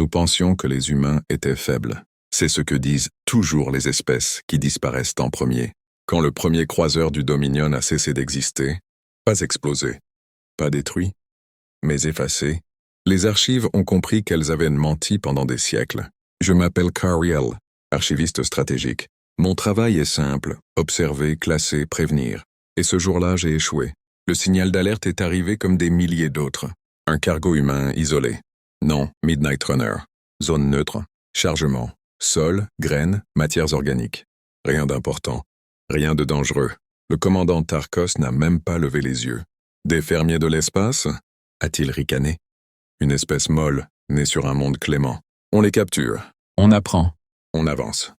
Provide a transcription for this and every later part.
Nous pensions que les humains étaient faibles. C'est ce que disent toujours les espèces qui disparaissent en premier. Quand le premier croiseur du Dominion a cessé d'exister, pas explosé, pas détruit, mais effacé, les archives ont compris qu'elles avaient menti pendant des siècles. Je m'appelle Cariel, archiviste stratégique. Mon travail est simple, observer, classer, prévenir. Et ce jour-là, j'ai échoué. Le signal d'alerte est arrivé comme des milliers d'autres. Un cargo humain isolé. Non, Midnight Runner. Zone neutre. Chargement. Sol, graines, matières organiques. Rien d'important. Rien de dangereux. Le commandant Tarkos n'a même pas levé les yeux. Des fermiers de l'espace? A-t-il ricané? Une espèce molle, née sur un monde clément. On les capture. On apprend. On avance.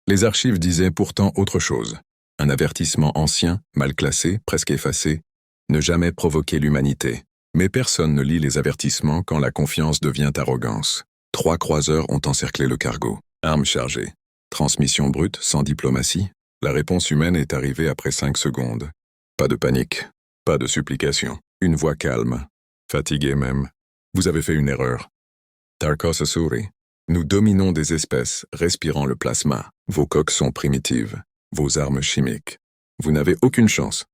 Les archives disaient pourtant autre chose. Un avertissement ancien, mal classé, presque effacé. Ne jamais provoquer l'humanité. Mais personne ne lit les avertissements quand la confiance devient arrogance. 3 croiseurs ont encerclé le cargo. Armes chargées. Transmission brute, sans diplomatie. La réponse humaine est arrivée après 5 secondes. Pas de panique. Pas de supplication. Une voix calme. Fatiguée même. Vous avez fait une erreur. Tarkos sourit. Nous dominons des espèces, respirant le plasma. Vos coques sont primitives. Vos armes chimiques. Vous n'avez aucune chance.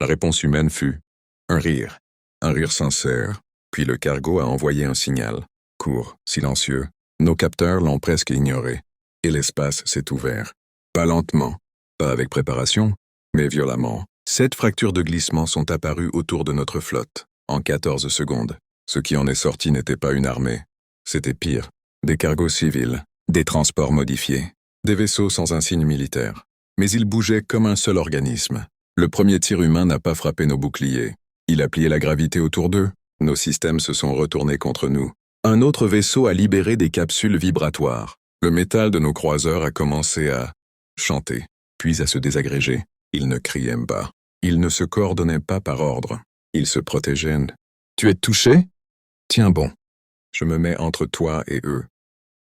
La réponse humaine fut un rire. Un rire sincère, puis le cargo a envoyé un signal. Court, silencieux. Nos capteurs l'ont presque ignoré. Et l'espace s'est ouvert. Pas lentement, pas avec préparation, mais violemment. 7 fractures de glissement sont apparues autour de notre flotte, en 14 secondes. Ce qui en est sorti n'était pas une armée. C'était pire. Des cargos civils, des transports modifiés, des vaisseaux sans insigne militaire. Mais ils bougeaient comme un seul organisme. Le premier tir humain n'a pas frappé nos boucliers. Il a plié la gravité autour d'eux. Nos systèmes se sont retournés contre nous. Un autre vaisseau a libéré des capsules vibratoires. Le métal de nos croiseurs a commencé à chanter, puis à se désagréger. Ils ne criaient pas. Ils ne se coordonnaient pas par ordre. Ils se protégeaient. Tu es touché? Tiens bon. Je me mets entre toi et eux.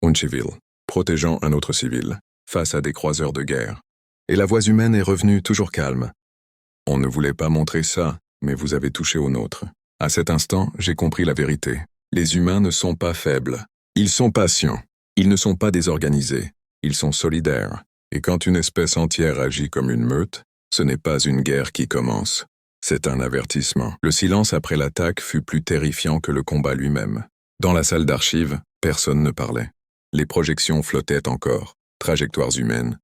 Un civil, protégeant un autre civil, face à des croiseurs de guerre. Et la voix humaine est revenue toujours calme. On ne voulait pas montrer ça, mais vous avez touché au nôtre. À cet instant, j'ai compris la vérité. Les humains ne sont pas faibles. Ils sont patients. Ils ne sont pas désorganisés. Ils sont solidaires. Et quand une espèce entière agit comme une meute, ce n'est pas une guerre qui commence. C'est un avertissement. Le silence après l'attaque fut plus terrifiant que le combat lui-même. Dans la salle d'archives, personne ne parlait. Les projections flottaient encore. Trajectoires humaines.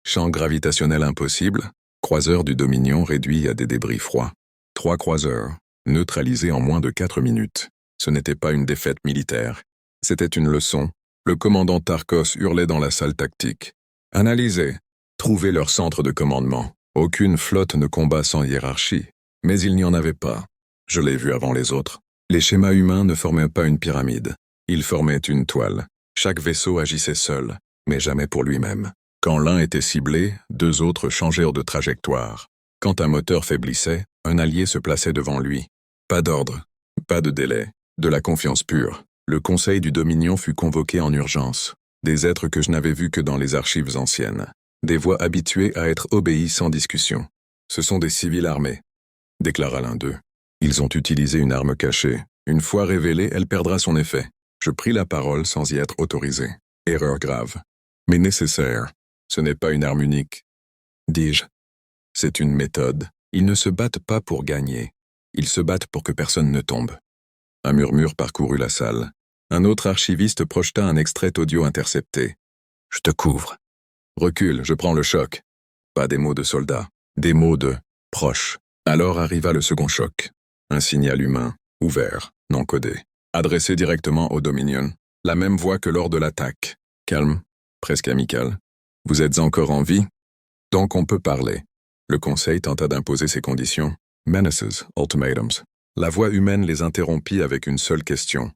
Champ gravitationnel impossible. Croiseurs du Dominion réduits à des débris froids. 3 croiseurs, neutralisés en moins de 4 minutes. Ce n'était pas une défaite militaire. C'était une leçon. Le commandant Tarkos hurlait dans la salle tactique. Analysez. Trouvez leur centre de commandement. Aucune flotte ne combat sans hiérarchie. Mais il n'y en avait pas. Je l'ai vu avant les autres. Les schémas humains ne formaient pas une pyramide. Ils formaient une toile. Chaque vaisseau agissait seul, mais jamais pour lui-même. Quand l'un était ciblé, 2 autres changèrent de trajectoire. Quand un moteur faiblissait, un allié se plaçait devant lui. Pas d'ordre, pas de délai, de la confiance pure. Le Conseil du Dominion fut convoqué en urgence. Des êtres que je n'avais vus que dans les archives anciennes. Des voix habituées à être obéies sans discussion. Ce sont des civils armés, déclara l'un d'eux. Ils ont utilisé une arme cachée. Une fois révélée, elle perdra son effet. Je pris la parole sans y être autorisé. Erreur grave, mais nécessaire. Ce n'est pas une arme unique, dis-je. C'est une méthode. Ils ne se battent pas pour gagner. Ils se battent pour que personne ne tombe. Un murmure parcourut la salle. Un autre archiviste projeta un extrait audio intercepté. Je te couvre. Recule, je prends le choc. Pas des mots de soldats, des mots de proche. Alors arriva le second choc. Un signal humain, ouvert, non codé, adressé directement au Dominion. La même voix que lors de l'attaque. Calme, presque amical. Vous êtes encore en vie? Donc on peut parler. Le Conseil tenta d'imposer ses conditions. Menaces, ultimatums. La voix humaine les interrompit avec une seule question.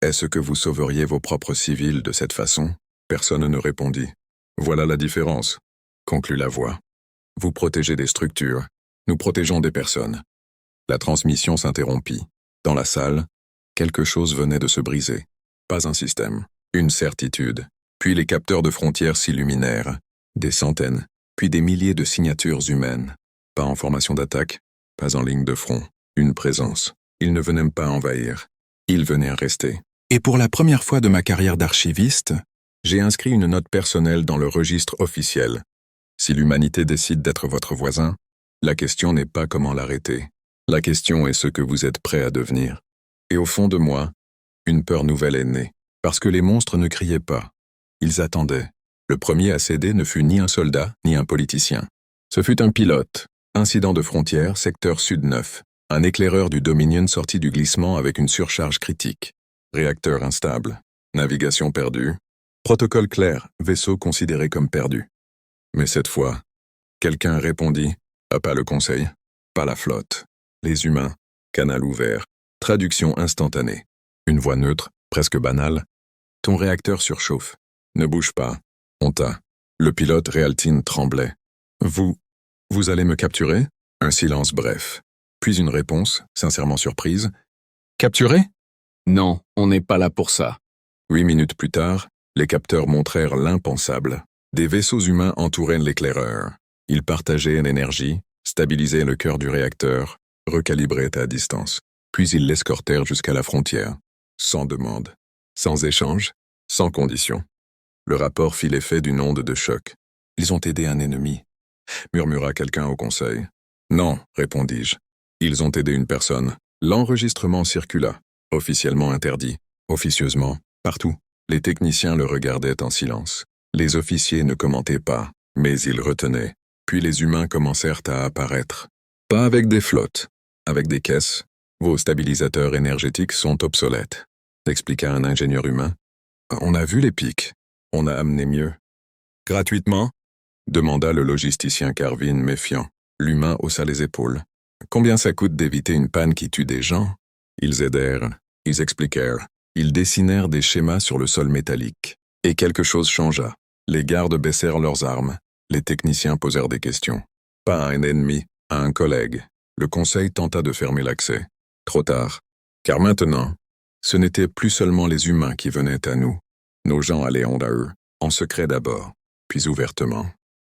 Est-ce que vous sauveriez vos propres civils de cette façon? Personne ne répondit. Voilà la différence, conclut la voix. Vous protégez des structures, nous protégeons des personnes. La transmission s'interrompit. Dans la salle, quelque chose venait de se briser. Pas un système, une certitude. Puis les capteurs de frontières s'illuminèrent. Des centaines, puis des milliers de signatures humaines. Pas en formation d'attaque, pas en ligne de front. Une présence. Ils ne venaient pas envahir. Ils venaient rester. Et pour la première fois de ma carrière d'archiviste, j'ai inscrit une note personnelle dans le registre officiel. Si l'humanité décide d'être votre voisin, la question n'est pas comment l'arrêter. La question est ce que vous êtes prêt à devenir. Et au fond de moi, une peur nouvelle est née. Parce que les monstres ne criaient pas. Ils attendaient. Le premier à céder ne fut ni un soldat, ni un politicien. Ce fut un pilote. Incident de frontière, secteur Sud 9. Un éclaireur du Dominion sorti du glissement avec une surcharge critique. Réacteur instable. Navigation perdue. Protocole clair, vaisseau considéré comme perdu. Mais cette fois, quelqu'un répondit, pas le conseil, pas la flotte. Les humains, canal ouvert, traduction instantanée. Une voix neutre, presque banale. Ton réacteur surchauffe. Ne bouge pas. On t'a. Le pilote Realtine tremblait. Vous allez me capturer? Un silence bref. Puis une réponse, sincèrement surprise. Capturer? Non, on n'est pas là pour ça. 8 minutes plus tard, les capteurs montrèrent l'impensable. Des vaisseaux humains entouraient l'éclaireur. Ils partageaient l'énergie, stabilisaient le cœur du réacteur, recalibraient à distance. Puis ils l'escortèrent jusqu'à la frontière. Sans demande, sans échange, sans condition. Le rapport fit l'effet d'une onde de choc. Ils ont aidé un ennemi, murmura quelqu'un au conseil. Non, répondis-je. Ils ont aidé une personne. L'enregistrement circula, officiellement interdit, officieusement, partout. Les techniciens le regardaient en silence. Les officiers ne commentaient pas, mais ils retenaient. Puis les humains commencèrent à apparaître. Pas avec des flottes, avec des caisses. Vos stabilisateurs énergétiques sont obsolètes, expliqua un ingénieur humain. On a vu les pics. On a amené mieux. Gratuitement? Demanda le logisticien Carvin méfiant. L'humain haussa les épaules. Combien ça coûte d'éviter une panne qui tue des gens? Ils aidèrent, ils expliquèrent, ils dessinèrent des schémas sur le sol métallique. Et quelque chose changea. Les gardes baissèrent leurs armes. Les techniciens posèrent des questions. Pas à un ennemi, à un collègue. Le conseil tenta de fermer l'accès. Trop tard. Car maintenant, ce n'étaient plus seulement les humains qui venaient à nous. Nos gens allaient à eux, en secret d'abord, puis ouvertement.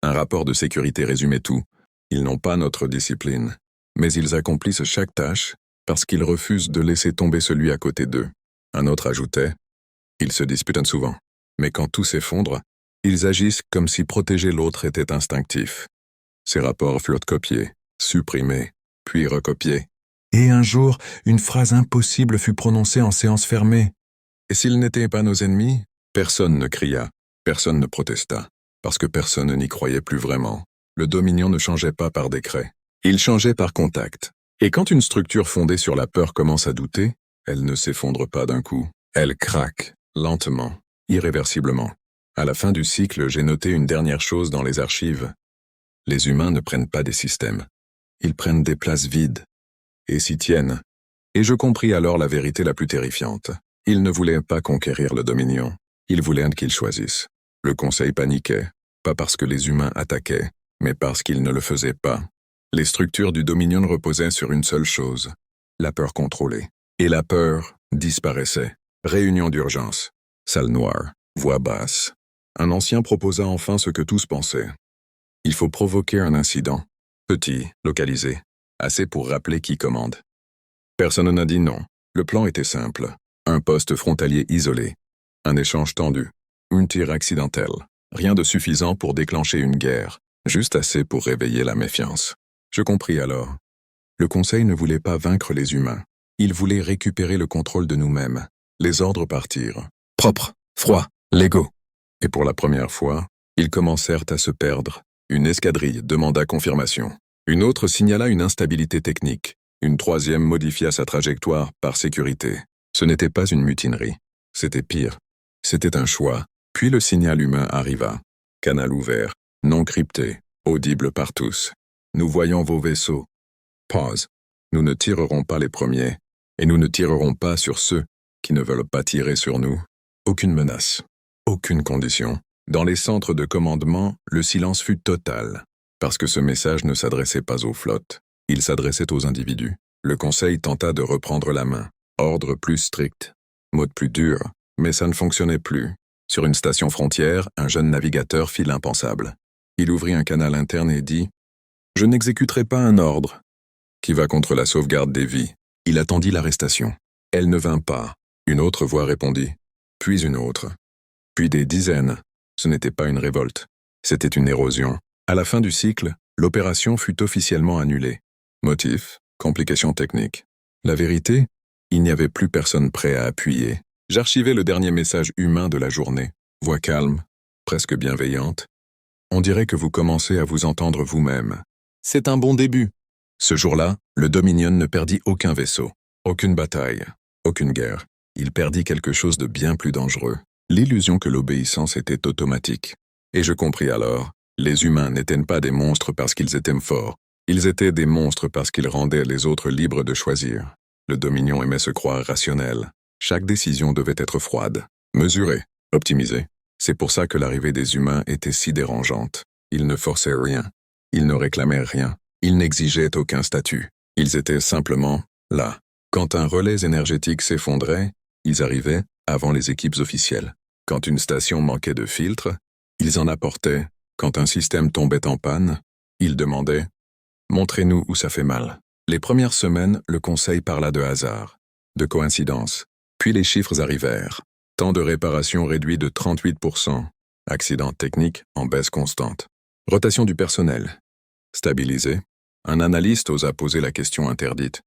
Un rapport de sécurité résumait tout. Ils n'ont pas notre discipline, mais ils accomplissent chaque tâche parce qu'ils refusent de laisser tomber celui à côté d'eux. Un autre ajoutait, ils se disputent souvent, mais quand tout s'effondre, ils agissent comme si protéger l'autre était instinctif. Ces rapports furent copiés, supprimés, puis recopiés. Et un jour, une phrase impossible fut prononcée en séance fermée. Et s'ils n'étaient pas nos ennemis? Personne ne cria, personne ne protesta, parce que personne n'y croyait plus vraiment. Le Dominion ne changeait pas par décret. Il changeait par contact. Et quand une structure fondée sur la peur commence à douter, elle ne s'effondre pas d'un coup. Elle craque, lentement, irréversiblement. À la fin du cycle, j'ai noté une dernière chose dans les archives. Les humains ne prennent pas des systèmes. Ils prennent des places vides. Et s'y tiennent. Et je compris alors la vérité la plus terrifiante. Ils ne voulaient pas conquérir le Dominion. Ils voulaient qu'ils choisissent. Le conseil paniquait, pas parce que les humains attaquaient, mais parce qu'ils ne le faisaient pas. Les structures du Dominion reposaient sur une seule chose, la peur contrôlée. Et la peur disparaissait. Réunion d'urgence. Salle noire. Voix basse. Un ancien proposa enfin ce que tous pensaient. Il faut provoquer un incident. Petit, localisé. Assez pour rappeler qui commande. Personne n'a dit non. Le plan était simple. Un poste frontalier isolé. Un échange tendu. Une tir accidentel. Rien de suffisant pour déclencher une guerre. Juste assez pour réveiller la méfiance. Je compris alors. Le Conseil ne voulait pas vaincre les humains. Il voulait récupérer le contrôle de nous-mêmes. Les ordres partirent. Propres, froids, légaux. Et pour la première fois, ils commencèrent à se perdre. Une escadrille demanda confirmation. Une autre signala une instabilité technique. Une troisième modifia sa trajectoire par sécurité. Ce n'était pas une mutinerie. C'était pire. C'était un choix. Puis le signal humain arriva. Canal ouvert, non crypté, audible par tous. Nous voyons vos vaisseaux. Pause. Nous ne tirerons pas les premiers. Et nous ne tirerons pas sur ceux qui ne veulent pas tirer sur nous. Aucune menace. Aucune condition. Dans les centres de commandement, le silence fut total. Parce que ce message ne s'adressait pas aux flottes. Il s'adressait aux individus. Le Conseil tenta de reprendre la main. Ordre plus strict. Mode plus dur. Mais ça ne fonctionnait plus. Sur une station frontière, un jeune navigateur fit l'impensable. Il ouvrit un canal interne et dit « Je n'exécuterai pas un ordre qui va contre la sauvegarde des vies. » Il attendit l'arrestation. Elle ne vint pas. Une autre voix répondit. Puis une autre. Puis des dizaines. Ce n'était pas une révolte. C'était une érosion. À la fin du cycle, l'opération fut officiellement annulée. Motif, complications techniques. La vérité, il n'y avait plus personne prêt à appuyer. J'archivais le dernier message humain de la journée. Voix calme, presque bienveillante. On dirait que vous commencez à vous entendre vous-même. C'est un bon début. Ce jour-là, le Dominion ne perdit aucun vaisseau, aucune bataille, aucune guerre. Il perdit quelque chose de bien plus dangereux. L'illusion que l'obéissance était automatique. Et je compris alors, les humains n'étaient pas des monstres parce qu'ils étaient forts. Ils étaient des monstres parce qu'ils rendaient les autres libres de choisir. Le Dominion aimait se croire rationnel. Chaque décision devait être froide, mesurée, optimisée. C'est pour ça que l'arrivée des humains était si dérangeante. Ils ne forçaient rien. Ils ne réclamaient rien. Ils n'exigeaient aucun statut. Ils étaient simplement là. Quand un relais énergétique s'effondrait, ils arrivaient avant les équipes officielles. Quand une station manquait de filtre, ils en apportaient. Quand un système tombait en panne, ils demandaient « Montrez-nous où ça fait mal ». Les premières semaines, le conseil parla de hasard, de coïncidence. Puis les chiffres arrivèrent. Temps de réparation réduit de 38%. Accidents techniques en baisse constante. Rotation du personnel. Stabilisé. Un analyste osa poser la question interdite.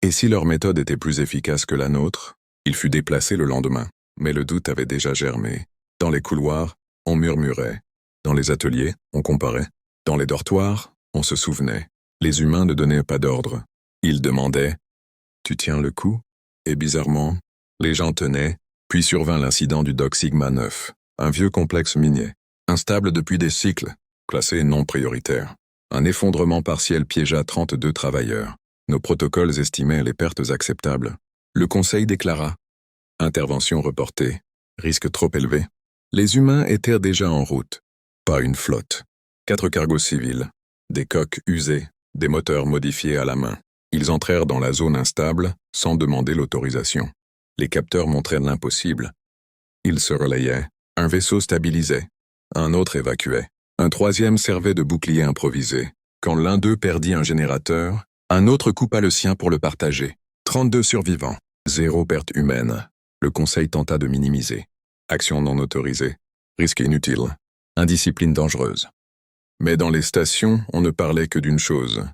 Et si leur méthode était plus efficace que la nôtre? Il fut déplacé le lendemain. Mais le doute avait déjà germé. Dans les couloirs, on murmurait. Dans les ateliers, on comparait. Dans les dortoirs, on se souvenait. Les humains ne donnaient pas d'ordre. Ils demandaient « Tu tiens le coup ?» Et bizarrement, les gens tenaient, puis survint l'incident du Dock Sigma 9, un vieux complexe minier, instable depuis des cycles, classé non prioritaire. Un effondrement partiel piégea 32 travailleurs. Nos protocoles estimaient les pertes acceptables. Le conseil déclara « Intervention reportée, risque trop élevé ». Les humains étaient déjà en route. Pas une flotte. 4 cargos civils, des coques usées, des moteurs modifiés à la main. Ils entrèrent dans la zone instable sans demander l'autorisation. Les capteurs montraient l'impossible. Ils se relayaient. Un vaisseau stabilisait. Un autre évacuait. Un troisième servait de bouclier improvisé. Quand l'un d'eux perdit un générateur, un autre coupa le sien pour le partager. 32 survivants. 0 perte humaine. Le conseil tenta de minimiser. Action non autorisée. Risque inutile. Indiscipline dangereuse. Mais dans les stations, on ne parlait que d'une chose.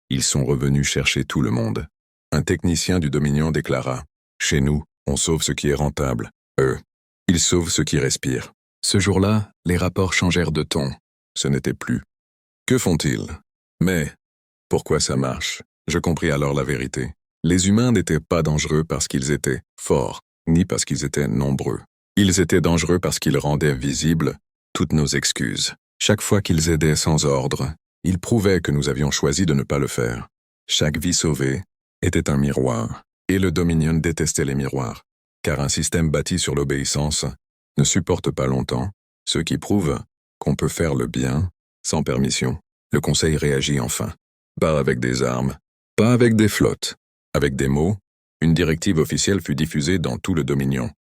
Ils sont revenus chercher tout le monde. Un technicien du Dominion déclara « Chez nous, on sauve ce qui est rentable. Eux, ils sauvent ce qui respire. » Ce jour-là, les rapports changèrent de ton. Ce n'était plus. Que font-ils? Mais, pourquoi ça marche? Je compris alors la vérité. Les humains n'étaient pas dangereux parce qu'ils étaient forts, ni parce qu'ils étaient nombreux. Ils étaient dangereux parce qu'ils rendaient visibles toutes nos excuses. Chaque fois qu'ils aidaient sans ordre, ils prouvaient que nous avions choisi de ne pas le faire. Chaque vie sauvée était un miroir, et le Dominion détestait les miroirs, car un système bâti sur l'obéissance ne supporte pas longtemps, ce qui prouve qu'on peut faire le bien sans permission. Le conseil réagit enfin. Pas avec des armes, pas avec des flottes, avec des mots. Une directive officielle fut diffusée dans tout le Dominion.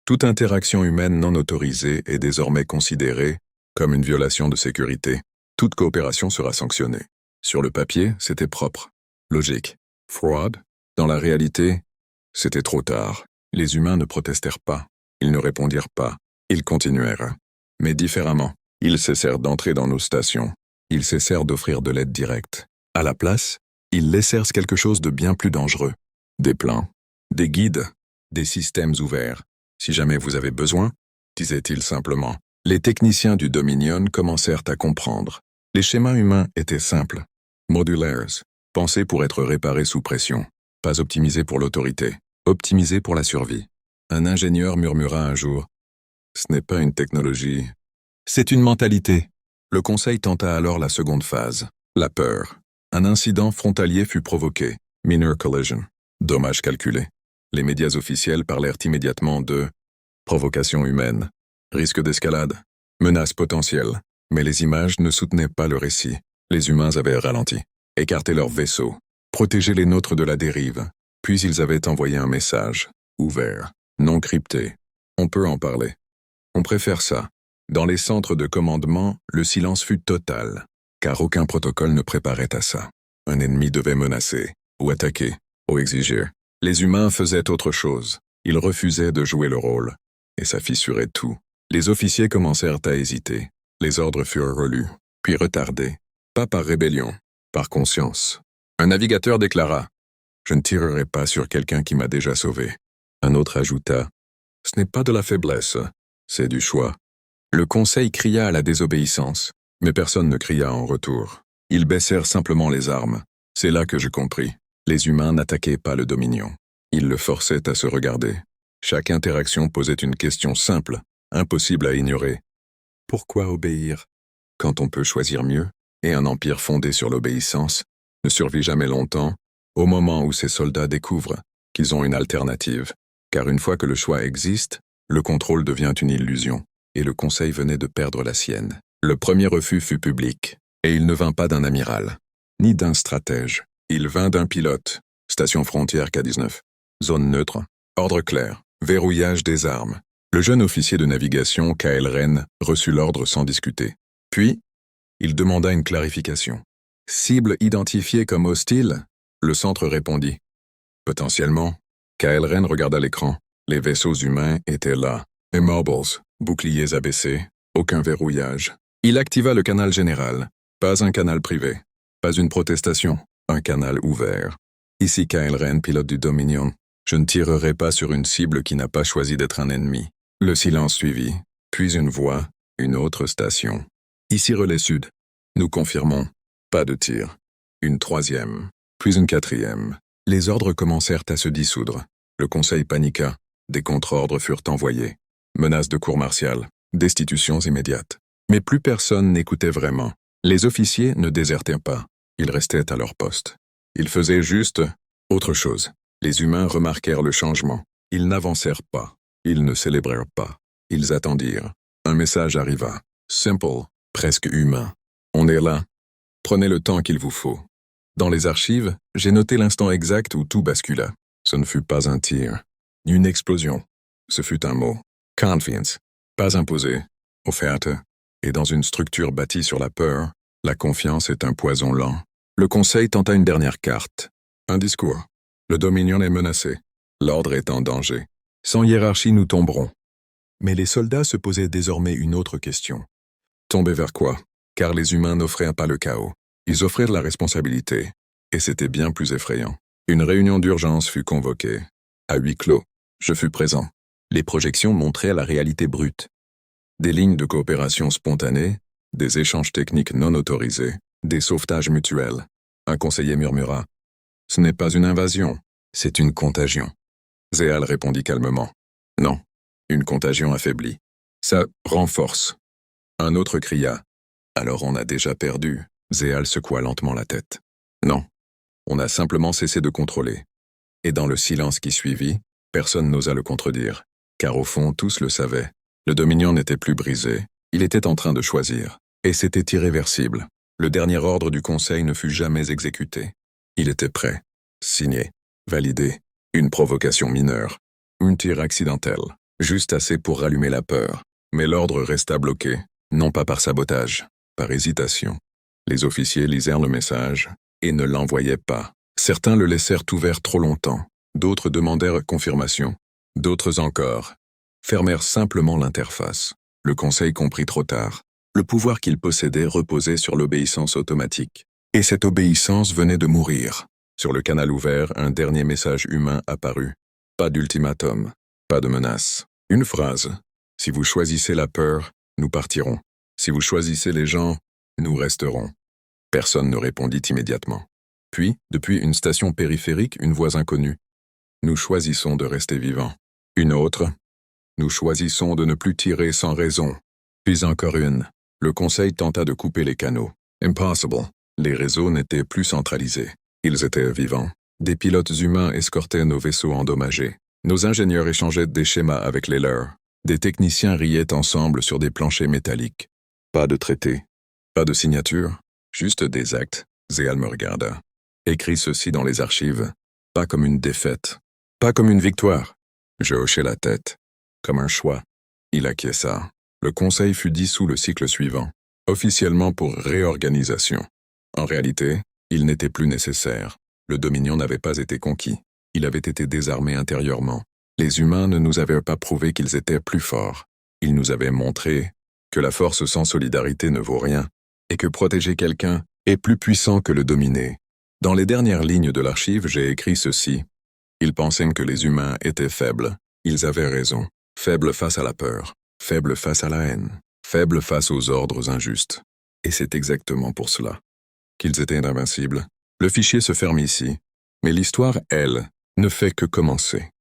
Toute interaction humaine non autorisée est désormais considérée comme une violation de sécurité. Toute coopération sera sanctionnée. Sur le papier, c'était propre, logique. Froid, dans la réalité, c'était trop tard. Les humains ne protestèrent pas. Ils ne répondirent pas. Ils continuèrent. Mais différemment. Ils cessèrent d'entrer dans nos stations. Ils cessèrent d'offrir de l'aide directe. À la place, ils laissèrent quelque chose de bien plus dangereux. Des plans, des guides, des systèmes ouverts. Si jamais vous avez besoin, disait-il simplement. Les techniciens du Dominion commencèrent à comprendre. Les schémas humains étaient simples, modulaires, pensés pour être réparés sous pression, pas optimisés pour l'autorité, optimisés pour la survie. Un ingénieur murmura un jour « Ce n'est pas une technologie, c'est une mentalité ». Le conseil tenta alors la seconde phase, la peur. Un incident frontalier fut provoqué, minor collision, dommage calculé. Les médias officiels parlèrent immédiatement de provocation humaine, risque d'escalade, menace potentielle. Mais les images ne soutenaient pas le récit. Les humains avaient ralenti, écarté leurs vaisseaux, protégé les nôtres de la dérive. Puis ils avaient envoyé un message, ouvert, non crypté. On peut en parler. On préfère ça. Dans les centres de commandement, le silence fut total, car aucun protocole ne préparait à ça. Un ennemi devait menacer, ou attaquer, ou exiger. Les humains faisaient autre chose. Il refusait de jouer le rôle, et ça fissurait tout. Les officiers commencèrent à hésiter. Les ordres furent relus, puis retardés. Pas par rébellion, par conscience. Un navigateur déclara « Je ne tirerai pas sur quelqu'un qui m'a déjà sauvé. » Un autre ajouta « Ce n'est pas de la faiblesse, c'est du choix. » Le conseil cria à la désobéissance, mais personne ne cria en retour. Ils baissèrent simplement les armes. C'est là que je compris. Les humains n'attaquaient pas le Dominion. Ils le forçaient à se regarder. Chaque interaction posait une question simple, impossible à ignorer. Pourquoi obéir quand on peut choisir mieux? Et un empire fondé sur l'obéissance ne survit jamais longtemps, au moment où ses soldats découvrent qu'ils ont une alternative. Car une fois que le choix existe, le contrôle devient une illusion, et le conseil venait de perdre la sienne. Le premier refus fut public, et il ne vint pas d'un amiral, ni d'un stratège. Il vint d'un pilote. Station frontière K-19. Zone neutre. Ordre clair. Verrouillage des armes. Le jeune officier de navigation, Kyle Ren, reçut l'ordre sans discuter. Puis, il demanda une clarification. Cible identifiée comme hostile? Le centre répondit. Potentiellement. Kyle Ren regarda l'écran. Les vaisseaux humains étaient là. Immobiles, boucliers abaissés, aucun verrouillage. Il activa le canal général. Pas un canal privé. Pas une protestation. Un canal ouvert. Ici Kyle Ren, pilote du Dominion. Je ne tirerai pas sur une cible qui n'a pas choisi d'être un ennemi. Le silence suivit, puis une voix, une autre station. Ici Relais Sud. Nous confirmons. Pas de tir. Une troisième, puis une quatrième. Les ordres commencèrent à se dissoudre. Le conseil paniqua. Des contre-ordres furent envoyés. Menaces de cour martiale. Destitutions immédiates. Mais plus personne n'écoutait vraiment. Les officiers ne désertaient pas. Ils restaient à leur poste. Ils faisaient juste autre chose. Les humains remarquèrent le changement. Ils n'avancèrent pas. Ils ne célébrèrent pas. Ils attendirent. Un message arriva. Simple, presque humain. On est là. Prenez le temps qu'il vous faut. Dans les archives, j'ai noté l'instant exact où tout bascula. Ce ne fut pas un tir, ni une explosion. Ce fut un mot. Confiance. Pas imposé. Offerte. Et dans une structure bâtie sur la peur, la confiance est un poison lent. Le conseil tenta une dernière carte. Un discours. Le Dominion est menacé. L'ordre est en danger. Sans hiérarchie, nous tomberons. Mais les soldats se posaient désormais une autre question. Tomber vers quoi? Car les humains n'offrirent pas le chaos. Ils offrirent la responsabilité. Et c'était bien plus effrayant. Une réunion d'urgence fut convoquée. À huis clos, je fus présent. Les projections montraient la réalité brute. Des lignes de coopération spontanée, des échanges techniques non autorisés, des sauvetages mutuels. Un conseiller murmura. Ce n'est pas une invasion, c'est une contagion. Zéal répondit calmement. Non, une contagion affaiblie. Ça renforce. Un autre cria. Alors on a déjà perdu. Zéal secoua lentement la tête. Non, on a simplement cessé de contrôler. Et dans le silence qui suivit, personne n'osa le contredire. Car au fond, tous le savaient. Le Dominion n'était plus brisé. Il était en train de choisir. Et c'était irréversible. Le dernier ordre du Conseil ne fut jamais exécuté. Il était prêt. Signé. Validé. Une provocation mineure. Un tir accidentel. Juste assez pour rallumer la peur. Mais l'ordre resta bloqué. Non pas par sabotage. Par hésitation. Les officiers lisèrent le message et ne l'envoyaient pas. Certains le laissèrent ouvert trop longtemps. D'autres demandèrent confirmation. D'autres encore fermèrent simplement l'interface. Le Conseil comprit trop tard. Le pouvoir qu'il possédait reposait sur l'obéissance automatique. Et cette obéissance venait de mourir. Sur le canal ouvert, un dernier message humain apparut. Pas d'ultimatum, pas de menace. Une phrase. Si vous choisissez la peur, nous partirons. Si vous choisissez les gens, nous resterons. Personne ne répondit immédiatement. Puis, depuis une station périphérique, une voix inconnue. Nous choisissons de rester vivants. Une autre. Nous choisissons de ne plus tirer sans raison. Puis encore une. Le Conseil tenta de couper les canaux. Impossible. Les réseaux n'étaient plus centralisés. Ils étaient vivants. Des pilotes humains escortaient nos vaisseaux endommagés. Nos ingénieurs échangeaient des schémas avec les leurs. Des techniciens riaient ensemble sur des planchers métalliques. Pas de traité. Pas de signature. Juste des actes. Zéal me regarda. Écrit ceci dans les archives. Pas comme une défaite. Pas comme une victoire. Je hochai la tête. Comme un choix. Il acquiesça. Le Conseil fut dissous le cycle suivant. Officiellement pour réorganisation. En réalité, il n'était plus nécessaire. Le Dominion n'avait pas été conquis. Il avait été désarmé intérieurement. Les humains ne nous avaient pas prouvé qu'ils étaient plus forts. Ils nous avaient montré que la force sans solidarité ne vaut rien et que protéger quelqu'un est plus puissant que le dominer. Dans les dernières lignes de l'archive, j'ai écrit ceci. Ils pensaient que les humains étaient faibles. Ils avaient raison. Faibles face à la peur, faibles face à la haine, faibles face aux ordres injustes. Et c'est exactement pour cela qu'ils étaient invincibles. Le fichier se ferme ici, mais l'histoire, elle, ne fait que commencer.